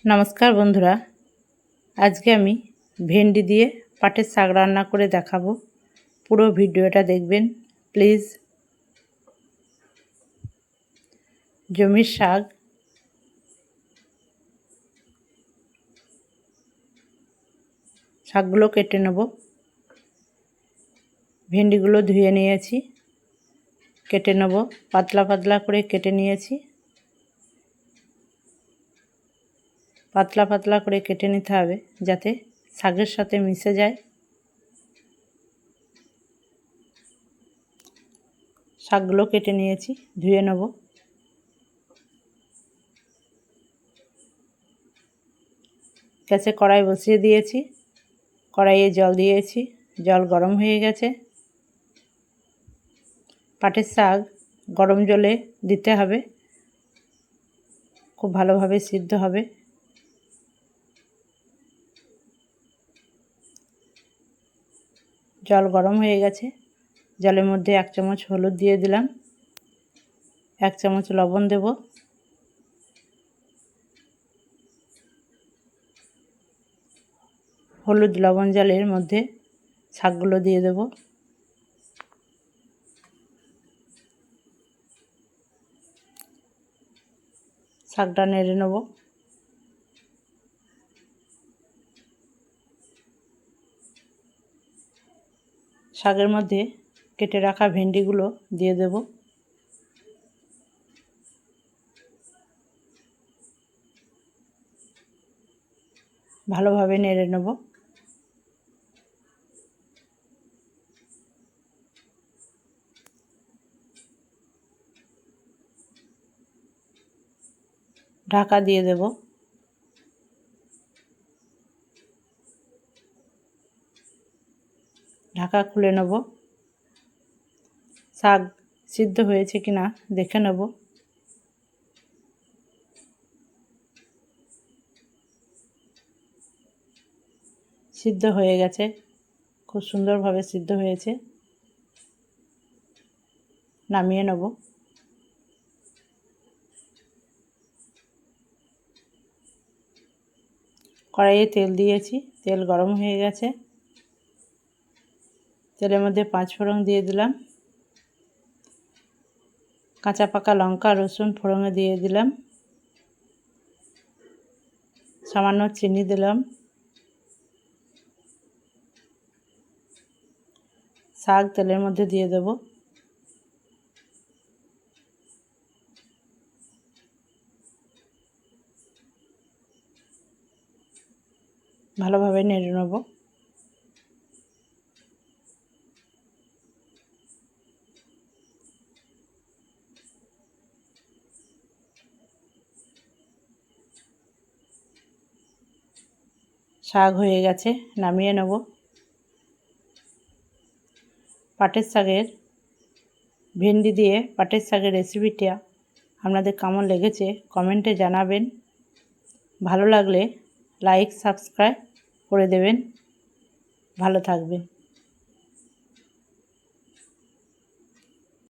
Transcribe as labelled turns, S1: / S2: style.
S1: নমস্কার বন্ধুরা, আজকে আমি ভেন্ডি দিয়ে পাটের শাক রান্না করে দেখাবো। পুরো ভিডিওটা দেখবেন প্লিজ। জমির শাক, শাকগুলো কেটে নেব। ভেন্ডিগুলো ধুয়ে নিয়েছি, কেটে নেব। পাতলা পাতলা করে কেটে নিয়েছি। পাতলা পাতলা করে কেটে নিতে হবে যাতে শাকের সাথে মিশে যায়। শাকগুলো কেটে নিয়েছি, ধুয়ে নেব। গ্যাসে কড়াই বসিয়ে দিয়েছি, কড়াইয়ে জল দিয়েছি, জল গরম হয়ে গেছে। পাটের শাক গরম জলে দিতে হবে, খুব ভালোভাবে সিদ্ধ হবে। জল গরম হয়ে গেছে, জলের মধ্যে 1 চামচ হলুদ দিয়ে দিলাম, 1 চামচ লবণ দেব, হলুদ লবণ জলের মধ্যে শাকগুলো দিয়ে দেব। শাকটা নেড়ে নেব। শাকের মধ্যে কেটে রাখা ভেন্ডিগুলো দিয়ে দেব। ভালোভাবে নেড়ে নেব। ঢাকা দিয়ে দেব। ঢাকা খুলে নেব। শাক সিদ্ধ হয়েছে কিনা দেখে নেব। সিদ্ধ হয়ে গেছে, খুব সুন্দরভাবে সিদ্ধ হয়েছে। নামিয়ে নেব। কড়াইয়ে তেল দিয়েছি, তেল গরম হয়ে গেছে। তেলের মধ্যে 5 ফোড়ন দিয়ে দিলাম, কাঁচা পাকা লঙ্কা রসুন ফোড়নে দিয়ে দিলাম, সামান্য চিনি দিলাম। শাক তেলের মধ্যে দিয়ে দেব। ভালোভাবে নেড়ে নেব। শাক হয়ে গেছে, নামিয়ে নেব। পাটের শাকের ভেন্ডি দিয়ে পাটের শাকের রেসিপিটা আপনাদের কেমন লেগেছে কমেন্টে জানাবেন। ভালো লাগলে লাইক সাবস্ক্রাইব করে দেবেন। ভালো থাকবেন।